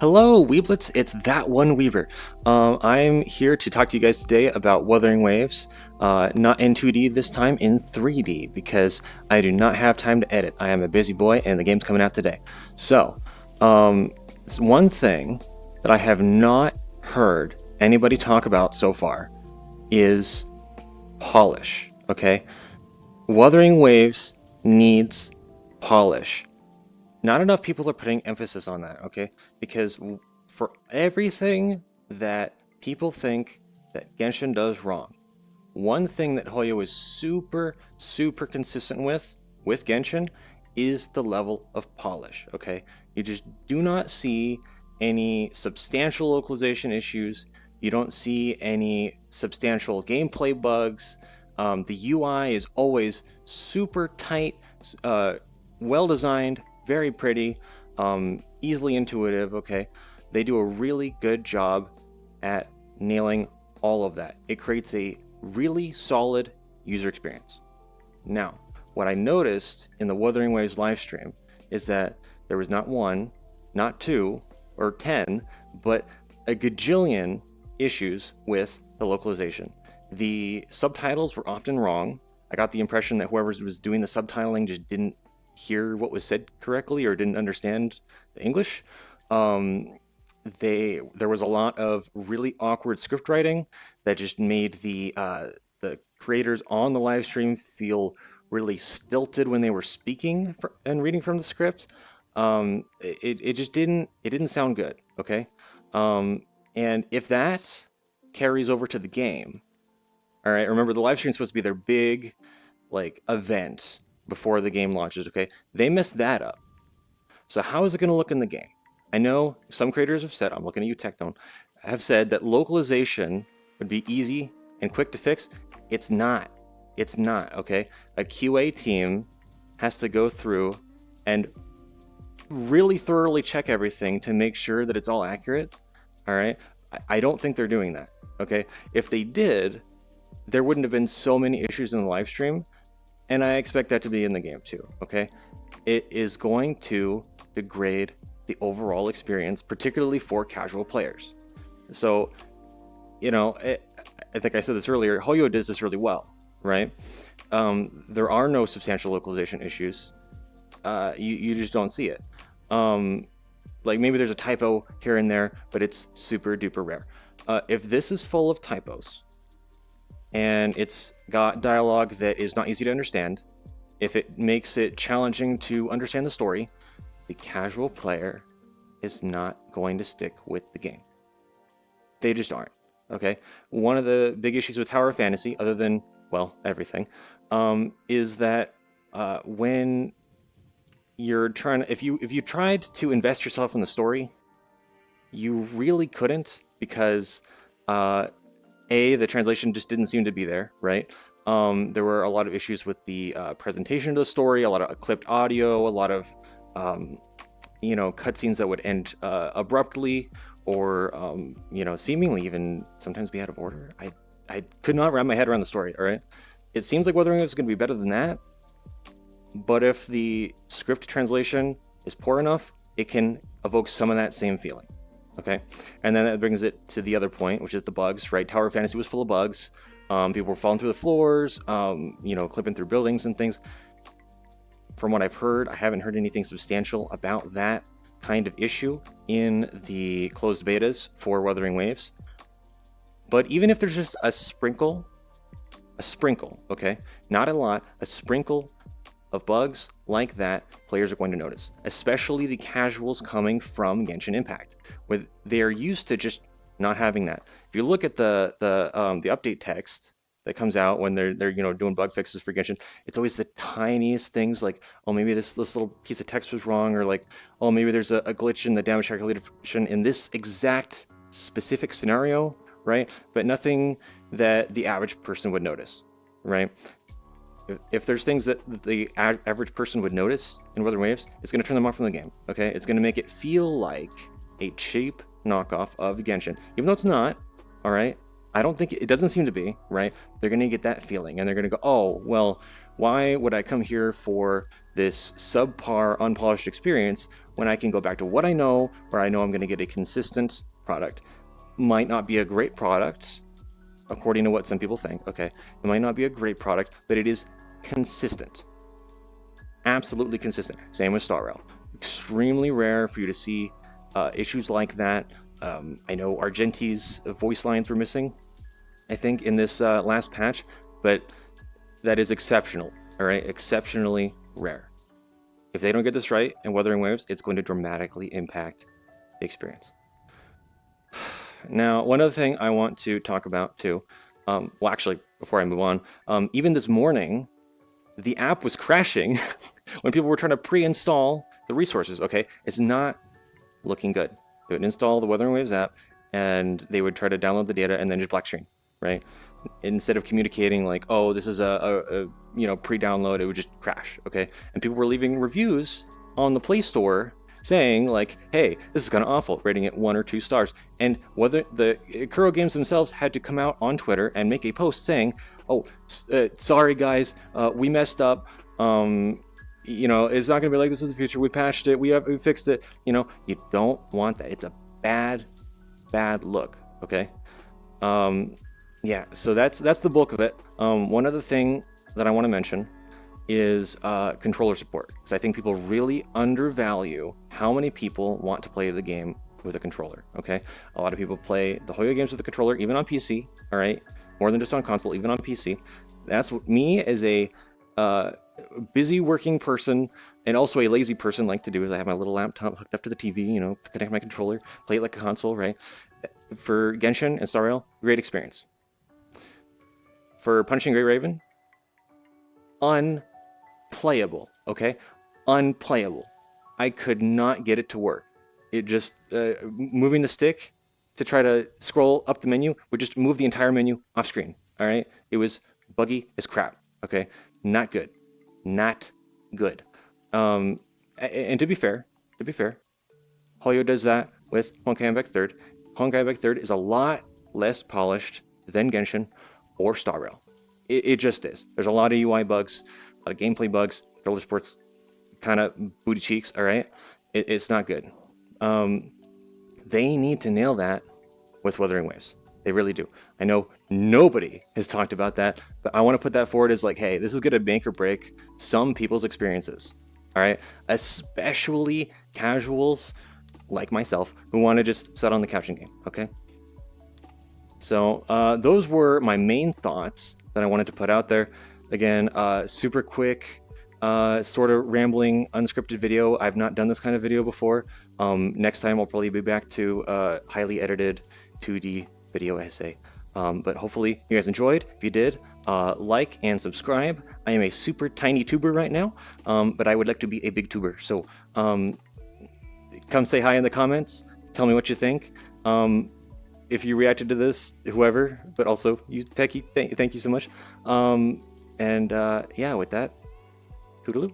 Hello, Weeblets. It's ThatOneWeeber. I'm here to talk to you guys today about Wuthering Waves, not in 2D this time, in 3D, because I do not have time to edit. I am a busy boy, and the game's coming out today. So, it's one thing that I have not heard anybody talk about so far is polish. Okay, Wuthering Waves needs polish. Not enough people are putting emphasis on that, okay? Because for everything that people think that Genshin does wrong, one thing that Hoyo is super consistent with Genshin is the level of polish, okay? You just do not see any substantial localization issues. You don't see any substantial gameplay bugs. The UI is always super tight, well designed, very pretty, easily intuitive, okay? They do a really good job at nailing all of that. It creates a really solid user experience. Now, what I noticed in the Wuthering Waves live stream is that there was not one, not two, or 10, but a gajillion issues with the localization. The subtitles were often wrong. I got the impression that whoever was doing the subtitling just didn't hear what was said correctly or didn't understand the English. There was a lot of really awkward script writing that just made the creators on the live stream feel really stilted when they were speaking and reading from the script. It just didn't sound good. Okay, and if that carries over to the game, all right. Remember, the live stream is supposed to be their big like event before the game launches, okay? They messed that up. So how is it going to look in the game? I know some creators have said, I'm looking at you, TechDome, have said that localization would be easy and quick to fix. It's not. It's not, okay? A QA team has to go through and really thoroughly check everything to make sure that it's all accurate, all right? I don't think they're doing that, okay? If they did, there wouldn't have been so many issues in the live stream. And I expect that to be in the game too, okay? It is going to degrade the overall experience, particularly for casual players. So, you know, I think I said this earlier, Hoyo does this really well, right? There are no substantial localization issues. You just don't see it. Like maybe there's a typo here and there, but it's super duper rare. If this is full of typos, and it's got dialogue that is not easy to understand, if it makes it challenging to understand the story, the casual player is not going to stick with the game. They just aren't, okay? One of the big issues with Tower of Fantasy, other than, well, everything, is that when you're trying to, if you tried to invest yourself in the story, you really couldn't because the translation just didn't seem to be there, right? There were a lot of issues with the presentation of the story, a lot of clipped audio, a lot of, cutscenes that would end abruptly or, seemingly even sometimes be out of order. I could not wrap my head around the story, all right? It seems like Wuthering Waves is going to be better than that, but if the script translation is poor enough, it can evoke some of that same feeling. Okay, and then that brings it to the other point, which is the bugs, right? Tower of Fantasy was full of bugs. People were falling through the floors, clipping through buildings and things. From what I've heard, I haven't heard anything substantial about that kind of issue in the closed betas for Wuthering Waves. But even if there's just a sprinkle, okay? Not a lot, a sprinkle of bugs like that, players are going to notice, especially the casuals coming from Genshin Impact, where they're used to just not having that. If you look at the update text that comes out when they're doing bug fixes for Genshin, it's always the tiniest things like, oh, maybe this little piece of text was wrong, or like, oh, maybe there's a glitch in the damage calculation in this exact specific scenario, right? But nothing that the average person would notice, right? If there's things that the average person would notice in Wuthering Waves, it's going to turn them off from the game, okay? It's going to make it feel like a cheap knockoff of Genshin, even though it's not, all right? I don't think, it doesn't seem to be, right? They're going to get that feeling, and they're going to go, oh, well, why would I come here for this subpar, unpolished experience when I can go back to what I know, where I know I'm going to get a consistent product. Might not be a great product, according to what some people think. Okay, it might not be a great product, but it is consistent. Absolutely consistent. Same with Star Rail. Extremely rare for you to see issues like that. I know Argenti's voice lines were missing, I think, in this last patch, but that is exceptional. All right, exceptionally rare. If they don't get this right in Wuthering Waves, it's going to dramatically impact the experience. Now, one other thing I want to talk about too, well, actually, before I move on, even this morning, the app was crashing when people were trying to pre-install the resources. Okay, it's not looking good. They would install the Wuthering Waves app, and they would try to download the data and then just black screen, right? Instead of communicating like, oh, this is a pre-download, it would just crash. Okay, and people were leaving reviews on the Play Store saying like, hey, this is kind of awful, rating it 1 or 2 stars. And whether the Kuro Games themselves had to come out on Twitter and make a post saying, oh, sorry guys, we messed up. It's not gonna be like this in the future. We patched it. We fixed it. You don't want that. It's a bad look. Okay. Yeah. So that's the bulk of it. One other thing that I want to mention is controller support, because I think people really undervalue how many people want to play the game with a controller. Okay, a lot of people play the Hoyo games with a controller, even on PC. All right, more than just on console, even on PC. That's what me as a busy working person and also a lazy person like to do. Is I have my little laptop hooked up to the TV, connect my controller, play it like a console, right? For Genshin and Star Rail, great experience. For Punishing Great Raven, unplayable. Okay, unplayable. I could not get it to work. It just moving the stick to try to scroll up the menu would just move the entire menu off screen. All right, it was buggy as crap. Okay, not good. And to be fair, Hoyo does that with Honkai Impact 3rd. Honkai Impact 3rd is a lot less polished than Genshin or Star Rail. It just is. There's a lot of UI bugs, a lot of gameplay bugs, controller support's kind of booty cheeks, all right? It's not good. They need to nail that with Wuthering Waves. They really do. I know nobody has talked about that, but I want to put that forward as like, hey, this is going to make or break some people's experiences, all right? Especially casuals like myself who want to just sit on the couch and game, okay? So those were my main thoughts that I wanted to put out there. Again, super quick, sort of rambling, unscripted video. I've not done this kind of video before. Next time I'll probably be back to highly edited 2D video essay. But hopefully you guys enjoyed. If you did, like and subscribe. I am a super tiny tuber right now, but I would like to be a big tuber. So come say hi in the comments. Tell me what you think. If you reacted to this, whoever, but also you, thank you so much. Yeah, with that, toodaloo.